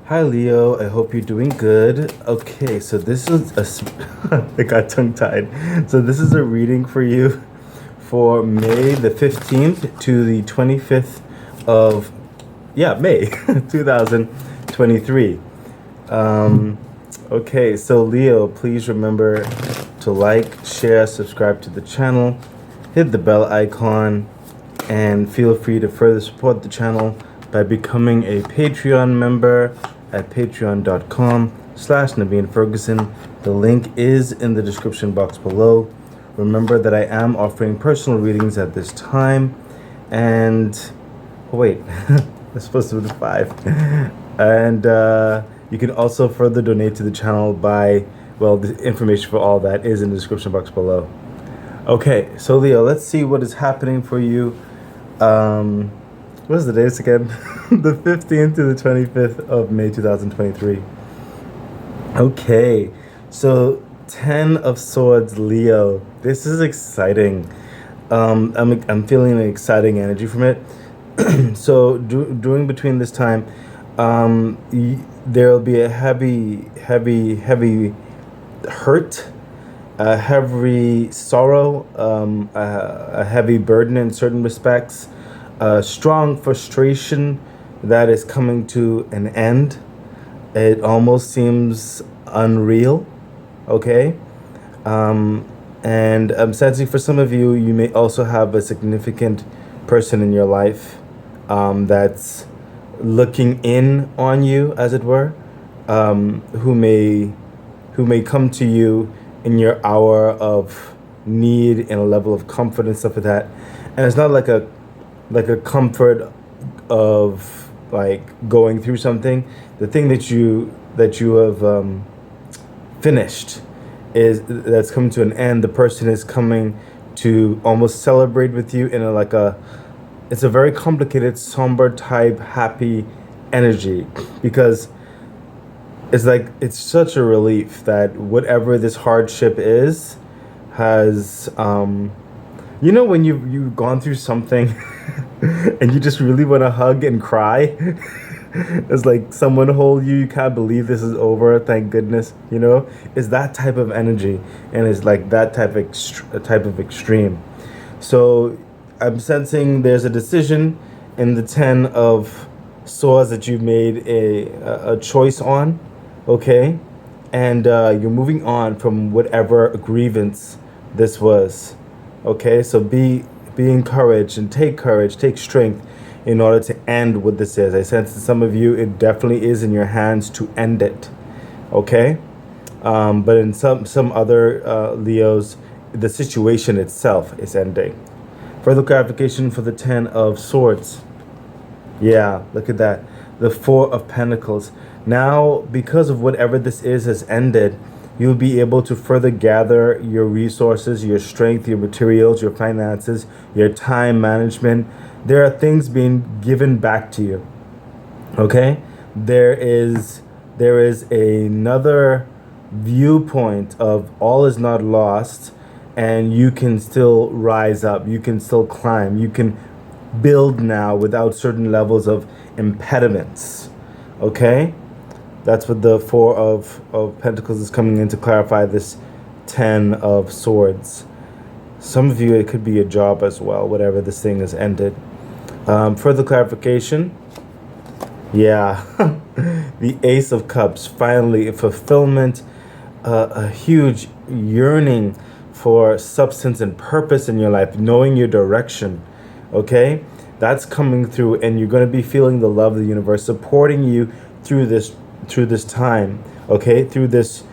Hi Leo, I hope you're doing good. Okay, so this is I got tongue-tied. So this is a reading for you for May the 15th to the 25th of May 2023. Okay, so Leo, please remember to like, share, subscribe to the channel, hit the bell icon, and feel free to further support the channel by becoming a Patreon member at patreon.com/Naveen Ferguson. The link is in the description box below. Remember that I am offering personal readings at this time. And oh wait, I'm supposed to do the 5. And you can also further donate to the channel by, well, the information for all that is in the description box below. Okay, so Leo, let's see what is happening for you. What is the dates again? The 15th to the 25th of May 2023. Okay, so 10 of Swords, Leo. This is exciting. I'm feeling an exciting energy from it. So during between this time, there will be a heavy hurt, a heavy sorrow, a heavy burden in certain respects, a strong frustration that is coming to an end. It almost seems unreal, okay? And I'm sensing for some of you, you may also have a significant person in your life that's looking in on you, as it were, who may come to you in your hour of need and a level of comfort and stuff like that. And it's not like a comfort of like going through something. The thing that you have finished that's coming to an end. The person is coming to almost celebrate with you in it's a very complicated, somber type, happy energy, because it's such a relief that whatever this hardship is has when you've gone through something and you just really want to hug and cry. It's like someone hold you can't believe this is over, thank goodness, it's that type of energy, and it's like that type of extreme. So I'm sensing there's a decision in the 10 of Swords that you made a choice on, okay? And you're moving on from whatever grievance this was, okay? So be encouraged and take courage, take strength in order to end what this is. I sense that some of you, it definitely is in your hands to end it, okay? But in some other Leos, the situation itself is ending. Further clarification for the 10 of Swords. Yeah, look at that. The 4 of Pentacles. Now, because of whatever this is has ended, you'll be able to further gather your resources, your strength, your materials, your finances, your time management. There are things being given back to you, okay? There is another viewpoint of all is not lost, and you can still rise up. You can still climb. You can build now without certain levels of impediments, okay? That's what the 4 of Pentacles is coming in to clarify this 10 of Swords. Some of you, it could be a job as well, whatever this thing has ended. Further clarification. Yeah, the Ace of Cups, finally a fulfillment, a huge yearning for substance and purpose in your life, knowing your direction, okay? That's coming through, and you're going to be feeling the love of the universe supporting you through this time, okay? Through this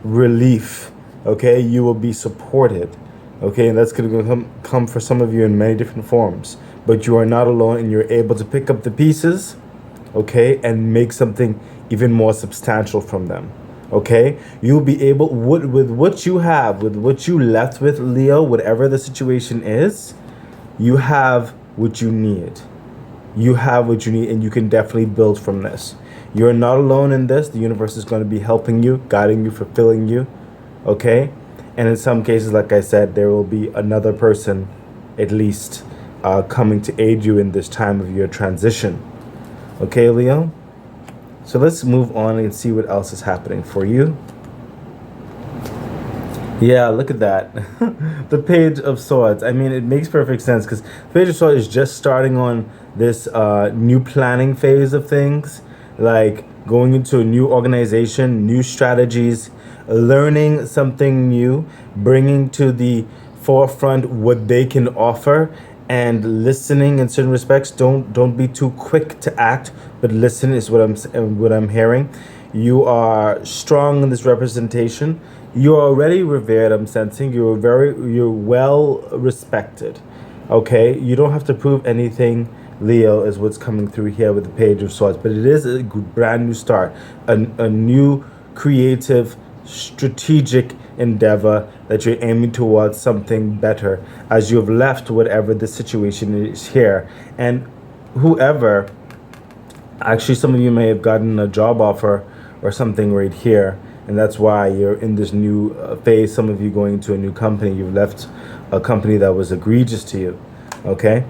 relief, okay? You will be supported, okay? And that's going to come for some of you in many different forms. But you are not alone, and you're able to pick up the pieces, okay, and make something even more substantial from them, okay? You'll be able, with what you have, with what you left with, Leo, whatever the situation is, you have what you need. You have what you need, and you can definitely build from this. You're not alone in this. The universe is going to be helping you, guiding you, fulfilling you, okay? And in some cases, like I said, there will be another person, at least, coming to aid you in this time of your transition. Okay, Leo? So let's move on and see what else is happening for you. Yeah, look at that. The Page of Swords. I mean, it makes perfect sense because the Page of Swords is just starting on this new planning phase of things, like going into a new organization, new strategies, learning something new, bringing to the forefront what they can offer, and listening in certain respects. Don't be too quick to act, but listen is what I'm hearing. You are strong in this representation. You're already revered. I'm sensing you're well respected. Okay, you don't have to prove anything. Leo is what's coming through here with the Page of Swords, but it is a brand new start, a new creative, strategic endeavor that you're aiming towards something better as you've left whatever the situation is here. And whoever, actually, some of you may have gotten a job offer or something right here, and that's why you're in this new phase. Some of you going to a new company. You've left a company that was egregious to you. Okay.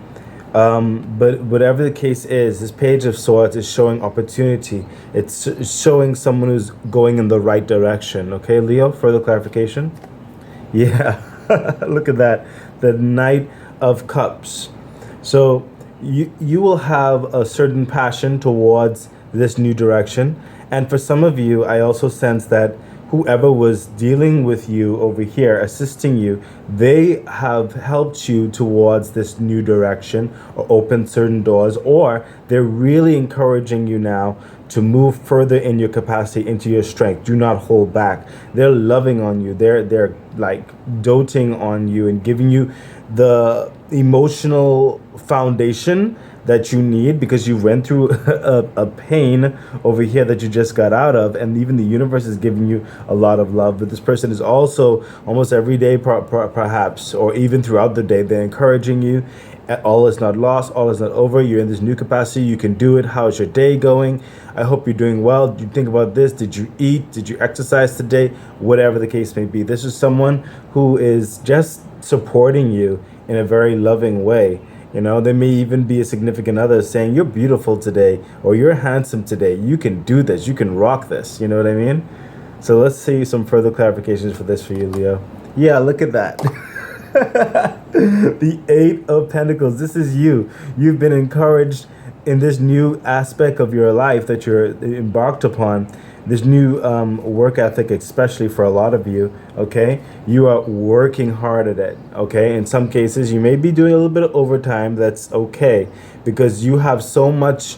But whatever the case is, this Page of Swords is showing opportunity. It's showing someone who's going in the right direction. Okay, Leo, further clarification? Yeah, look at that. The Knight of Cups. So you will have a certain passion towards this new direction. And for some of you, I also sense that whoever was dealing with you over here, assisting you, they have helped you towards this new direction or opened certain doors, or they're really encouraging you now to move further in your capacity, into your strength. Do not hold back. They're loving on you. They're like doting on you and giving you the emotional foundation that you need, because you went through a pain over here that you just got out of, and even the universe is giving you a lot of love. But this person is also almost every day, perhaps, or even throughout the day, they're encouraging you. All is not lost, all is not over. You're in this new capacity, you can do it. How's your day going? I hope you're doing well. Did you think about this? Did you eat? Did you exercise today? Whatever the case may be, this is someone who is just supporting you in a very loving way. You know, there may even be a significant other saying, you're beautiful today, or you're handsome today. You can do this. You can rock this. You know what I mean? So let's see some further clarifications for this for you, Leo. Yeah, look at that. The Eight of Pentacles. This is you. You've been encouraged in this new aspect of your life that you're embarked upon. This new work ethic, especially for a lot of you, okay? You are working hard at it, okay? In some cases, you may be doing a little bit of overtime. That's okay, because you have so much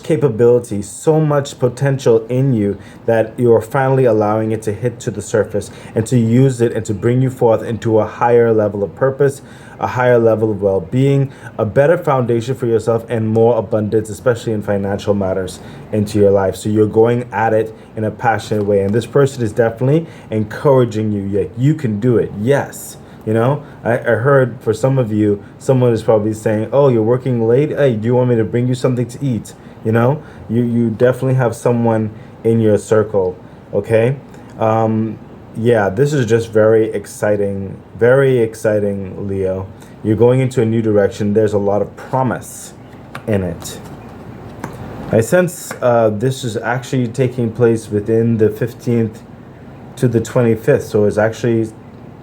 capability, so much potential in you that you're finally allowing it to hit to the surface and to use it and to bring you forth into a higher level of purpose, a higher level of well-being, a better foundation for yourself, and more abundance, especially in financial matters, into your life. So you're going at it in a passionate way. And this person is definitely encouraging you. Yeah, you can do it. Yes. You know, I heard for some of you, someone is probably saying, oh, you're working late. Hey, do you want me to bring you something to eat? You know, you definitely have someone in your circle. Okay. Yeah, this is just very exciting, Leo. You're going into a new direction. There's a lot of promise in it. I sense this is actually taking place within the 15th to the 25th. So it's actually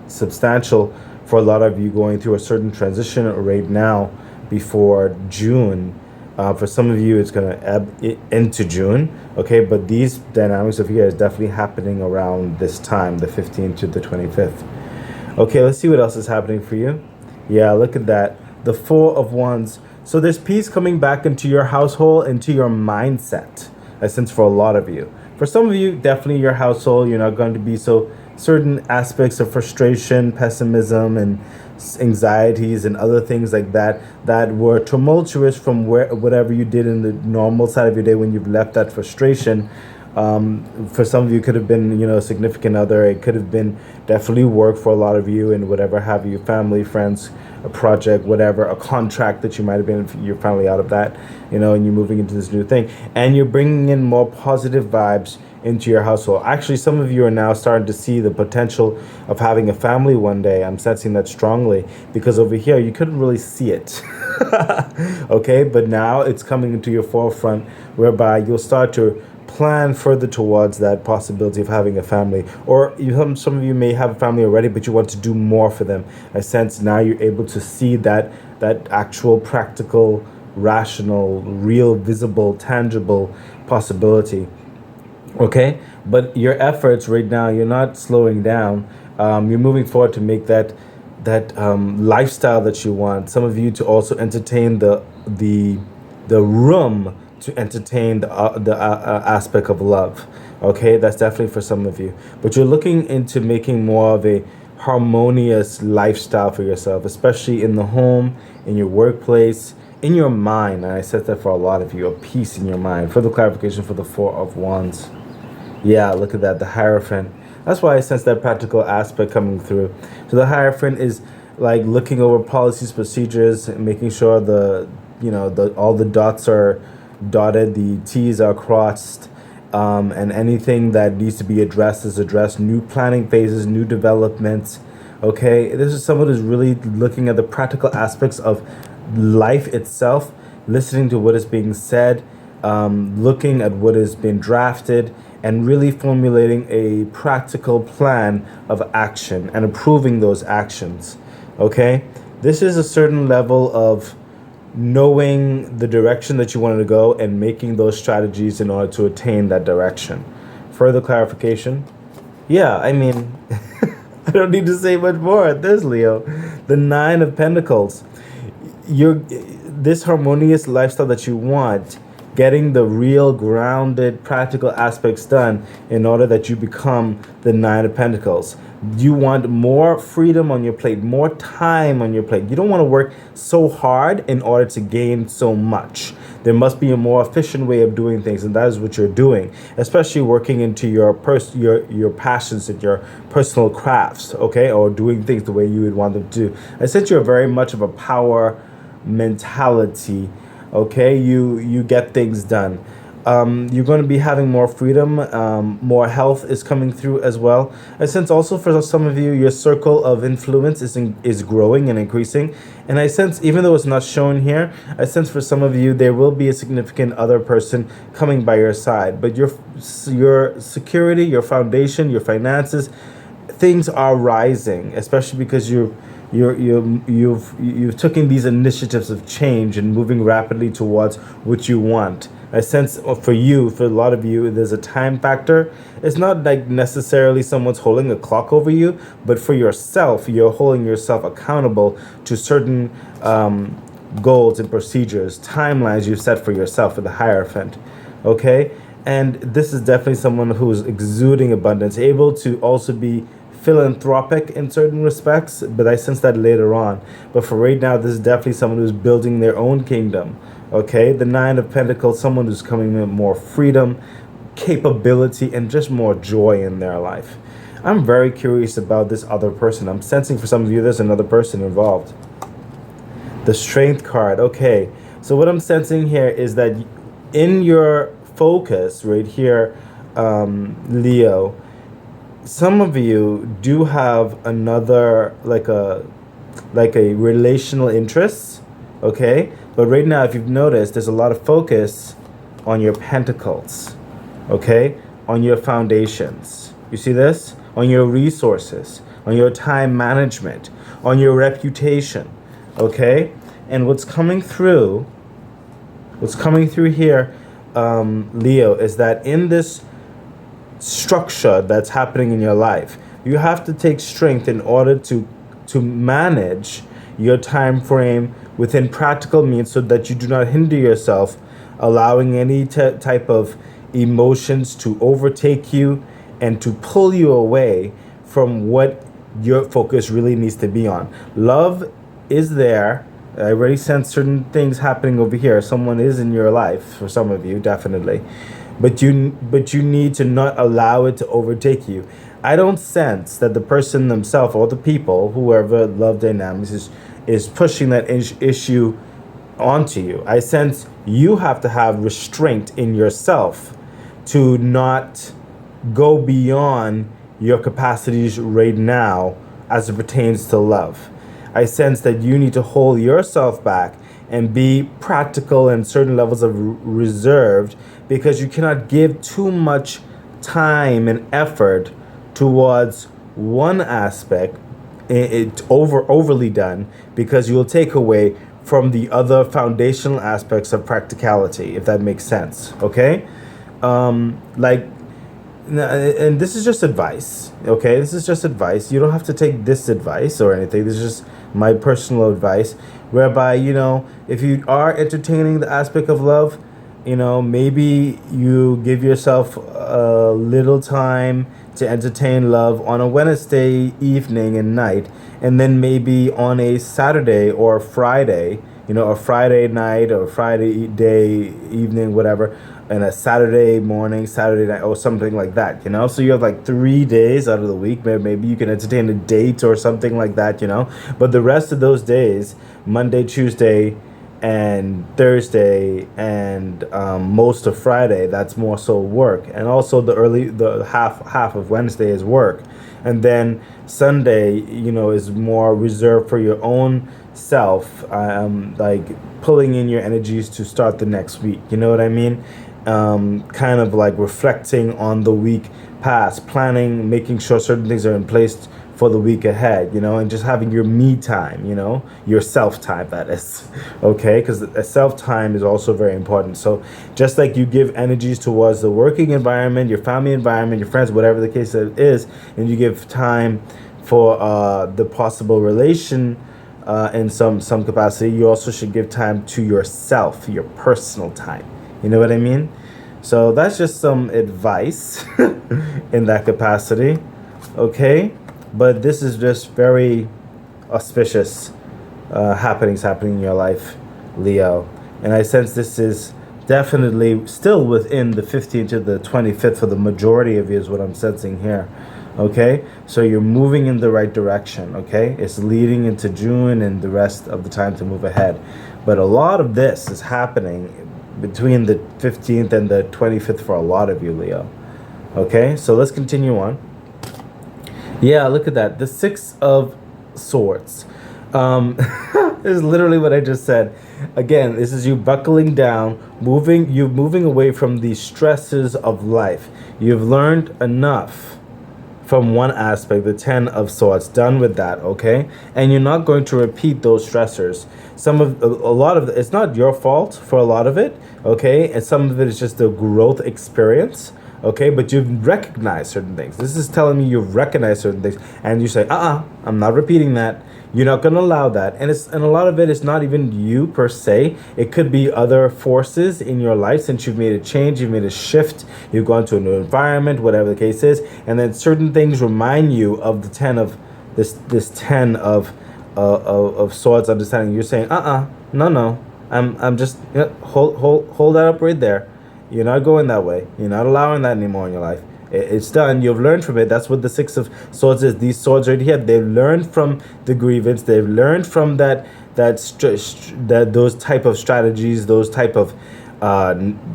substantial for a lot of you going through a certain transition right now before June. For some of you, it's going to ebb into June, okay? But these dynamics of here is definitely happening around this time, the 15th to the 25th. Okay, let's see what else is happening for you. Yeah, look at that. The Four of Wands. So there's peace coming back into your household, into your mindset, I sense, for a lot of you. For some of you, definitely your household, you're not going to be so certain aspects of frustration, pessimism, and anxieties and other things like that that were tumultuous from whatever you did in the normal side of your day when you've left that frustration. For some of you, it could have been, a significant other. It could have been definitely work for a lot of you, and whatever have you, family, friends, a project, whatever, a contract that you might have been, you're finally out of that, and you're moving into this new thing. And you're bringing in more positive vibes into your household. Actually, some of you are now starting to see the potential of having a family one day. I'm sensing that strongly because over here you couldn't really see it. Okay, but now it's coming into your forefront whereby you'll start to plan further towards that possibility of having a family, or some of you may have a family already but you want to do more for them. I sense now you're able to see that actual practical, rational, real, visible, tangible possibility. Okay, but your efforts right now, you're not slowing down. You're moving forward to make that lifestyle that you want. Some of you to also entertain the room to entertain the aspect of love. Okay, that's definitely for some of you. But you're looking into making more of a harmonious lifestyle for yourself, especially in the home, in your workplace, in your mind. And I said that for a lot of you, a peace in your mind. Further clarification for the Four of Wands. Yeah, look at that, the Hierophant. That's why I sense that practical aspect coming through. So the Hierophant is like looking over policies, procedures, and making sure the all the dots are dotted, the T's are crossed, and anything that needs to be addressed is addressed. New planning phases, new developments. Okay, this is someone who's really looking at the practical aspects of life itself, listening to what is being said, looking at what has been drafted, and really formulating a practical plan of action and approving those actions. Okay, this is a certain level of knowing the direction that you wanted to go and making those strategies in order to attain that direction. Further clarification? Yeah, I mean, I don't need to say much more. This, Leo, the Nine of Pentacles. This harmonious lifestyle that you want, getting the real grounded practical aspects done in order that you become the Nine of Pentacles. You want more freedom on your plate, more time on your plate. You don't want to work so hard in order to gain so much. There must be a more efficient way of doing things, and that is what you're doing, especially working into your passions and your personal crafts, okay, or doing things the way you would want them to do. I sense you're very much of a power mentality. Okay, you get things done. You're going to be having more freedom. More health is coming through as well. I sense also for some of you, your circle of influence is growing and increasing. And I sense, even though it's not shown here, I sense for some of you there will be a significant other person coming by your side. But your security, your foundation, your finances, things are rising, especially because you've taken these initiatives of change and moving rapidly towards what you want. I sense for a lot of you, there's a time factor. It's not like necessarily someone's holding a clock over you, but for yourself, you're holding yourself accountable to certain goals and procedures, timelines you've set for yourself with the Hierophant. Okay? And this is definitely someone who's exuding abundance, able to also be philanthropic in certain respects, but I sense that later on. But for right now, this is definitely someone who's building their own kingdom. Okay, the Nine of Pentacles, someone who's coming with more freedom, capability, and just more joy in their life. I'm very curious about this other person. I'm sensing for some of you there's another person involved. The Strength card. Okay, so what I'm sensing here is that in your focus right here, Leo, some of you do have another like a relational interest, okay? But right now, if you've noticed, there's a lot of focus on your pentacles, okay? On your foundations. You see this? On your resources, on your time management, on your reputation, okay? And what's coming through here, Leo, is that in this structure that's happening in your life, you have to take strength in order to manage your time frame within practical means so that you do not hinder yourself, allowing any type of emotions to overtake you and to pull you away from what your focus really needs to be on. Love is there. I already sense certain things happening over here. Someone is in your life, for some of you, definitely. But you need to not allow it to overtake you. I don't sense that the person themselves or the people, whoever love dynamics is pushing that issue onto you. I sense you have to have restraint in yourself to not go beyond your capacities right now as it pertains to love. I sense that you need to hold yourself back and be practical and certain levels of reserved, because you cannot give too much time and effort towards one aspect, overly done, because you will take away from the other foundational aspects of practicality, if that makes sense. Okay. Like, and this is just advice. Okay, this is just advice. You don't have to take this advice or anything. This is just my personal advice, whereby, if you are entertaining the aspect of love, maybe you give yourself a little time to entertain love on a Wednesday evening and night, and then maybe on a Saturday or Friday, a Friday night or Friday day, evening, whatever, and a Saturday morning, Saturday night, or something like that, So you have like 3 days out of the week. Maybe you can entertain a date or something like that, But the rest of those days, Monday, Tuesday, and Thursday, and most of Friday, that's more so work. And also the half of Wednesday is work. And then Sunday, is more reserved for your own self, like pulling in your energies to start the next week. You know what I mean? Kind of like reflecting on the week past, planning, making sure certain things are in place for the week ahead, and just having your me time, your self time, that is. Okay, because self time is also very important. So just like you give energies towards the working environment, your family environment, your friends, whatever the case is, and you give time for the possible relation in some capacity, you also should give time to yourself, your personal time. You know what I mean? So that's just some advice in that capacity. Okay? But this is just very auspicious happenings happening in your life, Leo. And I sense this is definitely still within the 15th to the 25th for the majority of you, is what I'm sensing here. Okay? So you're moving in the right direction. Okay? It's leading into June and the rest of the time to move ahead. But a lot of this is happening between the 15th and the 25th for a lot of you, Leo. Okay? So let's continue on. Yeah, look at that. The Six of Swords. This is literally what I just said. Again, this is you buckling down, moving away from the stresses of life. You've learned enough from one aspect, the Ten of Swords. Done with that, okay? And you're not going to repeat those stressors. A lot of it's not your fault for a lot of it, okay? And some of it is just the growth experience. Okay, but you've recognized certain things. This is telling me you've recognized certain things, and you say, I'm not repeating that. You're not going to allow that. And a lot of it is not even you per se. It could be other forces in your life. Since you've made a change, you've made a shift, you've gone to a new environment, whatever the case is, and then certain things remind you of the ten of this ten of swords understanding. You're saying, no, I'm just hold that up right there. You're not going that way. You're not allowing that anymore in your life. It's done. You've learned from it. That's what the Six of Swords is. These swords right here, they've learned from the grievance. They've learned from those type of strategies, those type of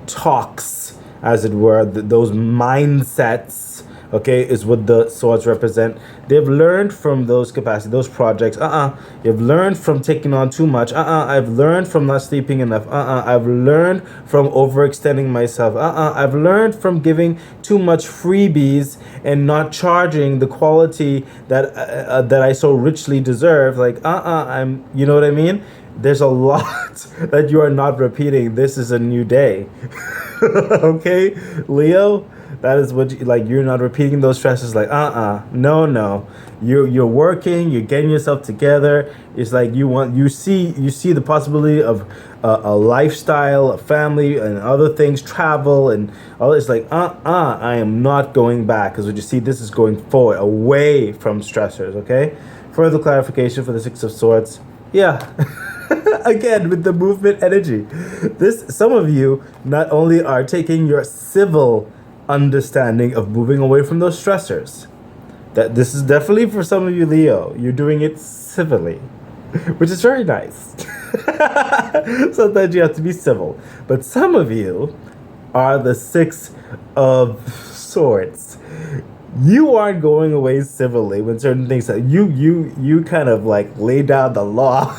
talks, as it were, those mindsets. Okay, is what the swords represent. They've learned from those capacities, those projects. You've learned from taking on too much. I've learned from not sleeping enough. I've learned from overextending myself. I've learned from giving too much freebies and not charging the quality that I so richly deserve. Like, you know what I mean? There's a lot that you are not repeating. This is a new day. Okay, Leo? That is what you're not repeating those stresses. Like, no. You're working, you're getting yourself together. It's like you see the possibility of a lifestyle, a family, and other things, travel, and all. It's like, I am not going back, because what you see, this is going forward, away from stressors. Okay. Further clarification for the Six of Swords. Yeah. Again, with the movement energy, some of you not only are taking your civil understanding of moving away from those stressors. That this is definitely for some of you, Leo. You're doing it civilly, which is very nice. Sometimes you have to be civil. But some of you are the Six of Swords, you aren't going away civilly when certain things that you kind of like lay down the law.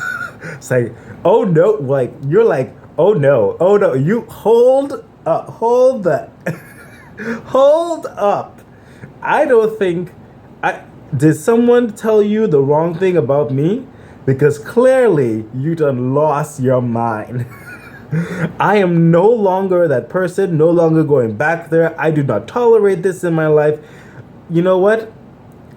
It's like, oh no, like you're like, oh no, you hold the hold up. I don't think I did someone tell you the wrong thing about me? Because clearly you done lost your mind. I am no longer that person, no longer going back there. I do not tolerate this in my life. You know what?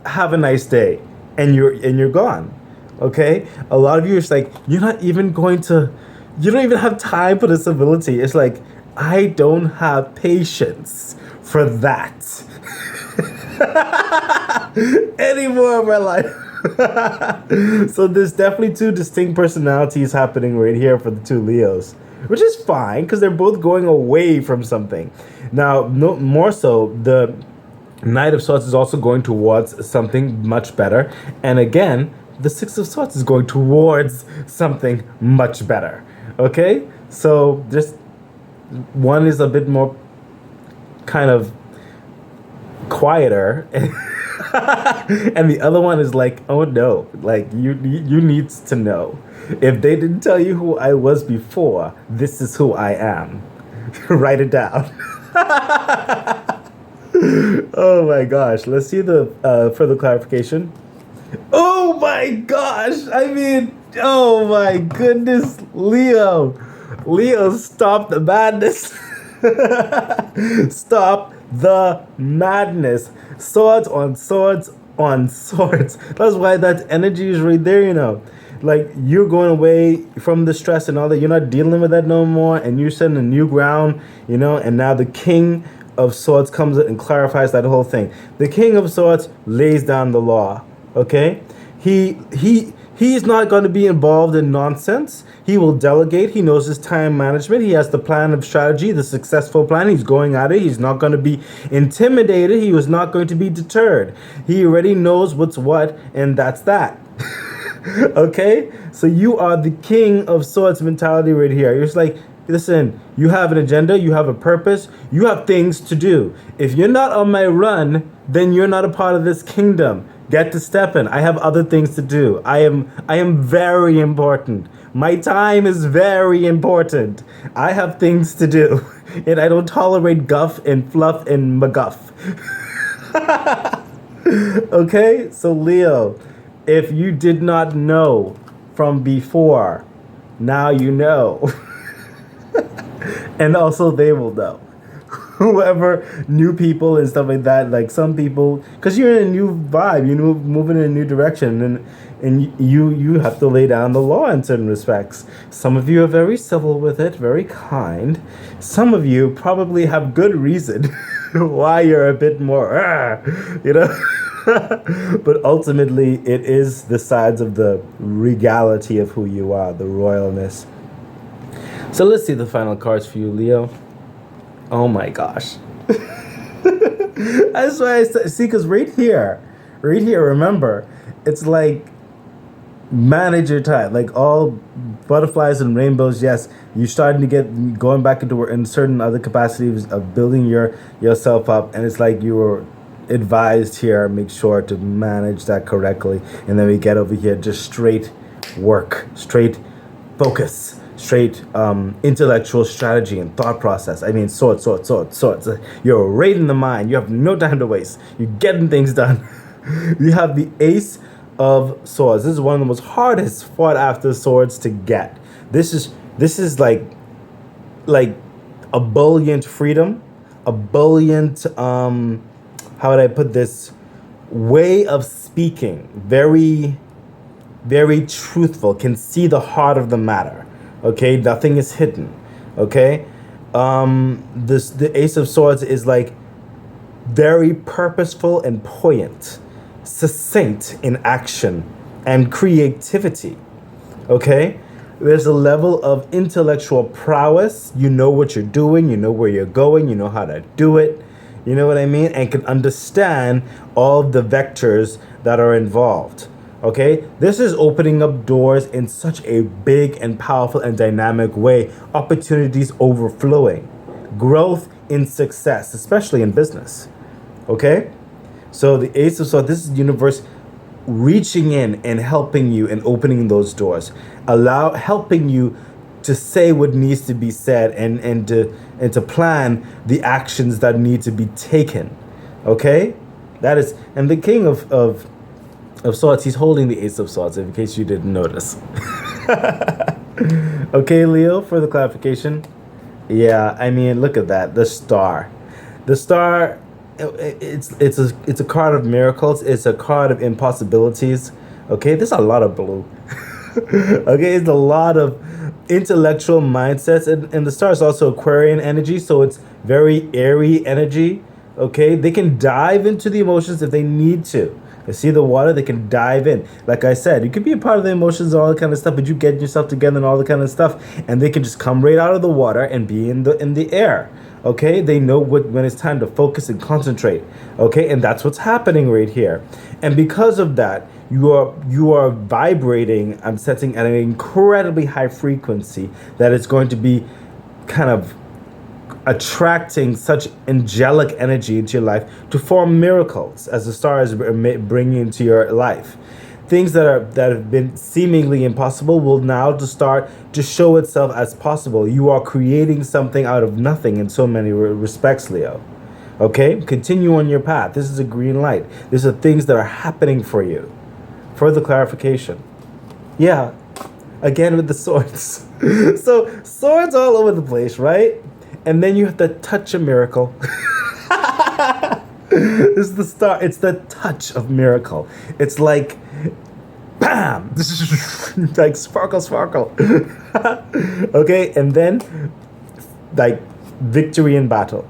Have a nice day. And you're gone. Okay? A lot of you it's like you're not even going to you don't even have time for the civility. It's like I don't have patience for that anymore in my life. So there's definitely two distinct personalities happening right here for the two Leos, which is fine because they're both going away from something. Now, no more so, the Knight of Swords is also going towards something much better, and again, the Six of Swords is going towards something much better. Okay, so just one is a bit more kind of quieter and the other one is like, oh no, like you need to know, if they didn't tell you who I was before, this is who I am. Write it down. Oh my gosh, let's see the further clarification. Oh my gosh, I mean, oh my goodness, Leo, stop the madness. Stop the madness. Swords on swords on swords. That's why that energy is right there, you know. Like you're going away from the stress and all that. You're not dealing with that no more, and you're setting a new ground, you know. And now the King of Swords comes in and clarifies that whole thing. The King of Swords lays down the law. Okay, he's not going to be involved in nonsense. He will delegate. He knows his time management. He has the plan of strategy, the successful plan. He's going at it. He's not going to be intimidated. He was not going to be deterred. He already knows what's what, and that's that. Okay? So you are the King of Swords mentality right here. You're just like, listen, you have an agenda, you have a purpose, you have things to do. If you're not on my run, then you're not a part of this kingdom. Get to stepping. I have other things to do. I am very important. My time is very important. I have things to do. And I don't tolerate guff and fluff and McGuff. Okay? So Leo, if you did not know from before, now you know. And also they will know. Whoever, new people and stuff like that, like some people, because you're in a new vibe, you're moving in a new direction, and you have to lay down the law in certain respects. Some of you are very civil with it, very kind. Some of you probably have good reason why you're a bit more, you know. But ultimately, it is the sides of the regality of who you are, the royalness. So let's see the final cards for you, Leo. Oh my gosh. That's why I see, because right here, remember, it's like manage your time. Like all butterflies and rainbows, yes, you're starting to get going back into in certain other capacities of building yourself up, and it's like you were advised here, make sure to manage that correctly. And then we get over here, just straight work, straight focus, straight intellectual strategy and thought process. I mean, swords. You're right in the mind. You have no time to waste. You're getting things done. You have the Ace of Swords. This is one of the most hardest fought after swords to get. This is like a buoyant freedom, a buoyant how would I put this, way of speaking, very, very truthful, can see the heart of the matter. Okay, nothing is hidden. Okay, the Ace of Swords is like very purposeful and poignant, succinct in action and creativity. Okay, there's a level of intellectual prowess. You know what you're doing, you know where you're going, you know how to do it. You know what I mean? And can understand all of the vectors that are involved. Okay? This is opening up doors in such a big and powerful and dynamic way. Opportunities overflowing. Growth in success, especially in business. Okay? So the Ace of Swords, this is the universe reaching in and helping you and opening those doors, helping you to say what needs to be said, and to plan the actions that need to be taken. Okay? That is, and the King of Swords, he's holding the Ace of Swords, in case you didn't notice. Okay, Leo, for the clarification. Yeah, I mean, look at that. The star. The star, it's a card of miracles. It's a card of impossibilities. Okay, there's a lot of blue. Okay, it's a lot of intellectual mindsets, and the star is also Aquarian energy, so it's very airy energy. Okay, they can dive into the emotions if they need to. They see the water, they can dive in. Like I said, you could be a part of the emotions and all that kind of stuff, but you get yourself together and all that kind of stuff, and they can just come right out of the water and be in the air. Okay, they know when it's time to focus and concentrate. Okay, and that's what's happening right here. And because of that, you are vibrating. I'm setting at an incredibly high frequency that it's going to be kind of attracting such angelic energy into your life to form miracles as the stars bring into your life. Things that have been seemingly impossible will now to start to show itself as possible. You are creating something out of nothing in so many respects, Leo. Okay, continue on your path. This is a green light. These are things that are happening for you. Further clarification. Yeah, again with the swords. So swords all over the place, right? And then you have to touch a miracle. This is the start. It's the touch of miracle. It's like, bam! Like sparkle, sparkle. Okay, and then, like, victory in battle.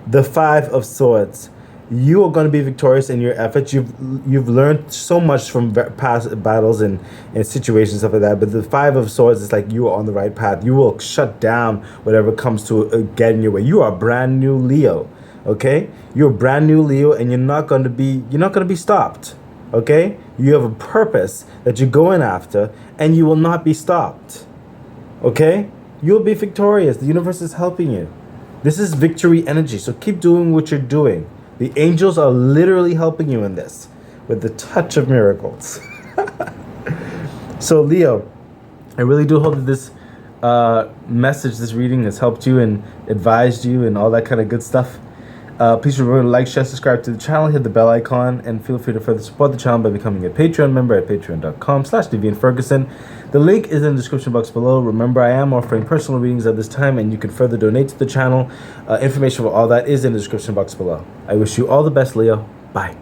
The Five of Swords. You are going to be victorious in your efforts. You've learned so much from past battles and situations, stuff like that. But the Five of Swords is like you are on the right path. You will shut down whatever comes to get in your way. You are a brand new Leo, okay? You're a brand new Leo, and you're not going to be stopped, okay? You have a purpose that you're going after, and you will not be stopped, okay? You'll be victorious. The universe is helping you. This is victory energy. So keep doing what you're doing. The angels are literally helping you in this with the touch of miracles. So, Leo, I really do hope that this message, this reading has helped you and advised you and all that kind of good stuff. Please remember to like, share, subscribe to the channel, hit the bell icon, and feel free to further support the channel by becoming a Patreon member at patreon.com/DeviantFerguson. The link is in the description box below. Remember, I am offering personal readings at this time, and you can further donate to the channel. Information for all that is in the description box below. I wish you all the best, Leo. Bye.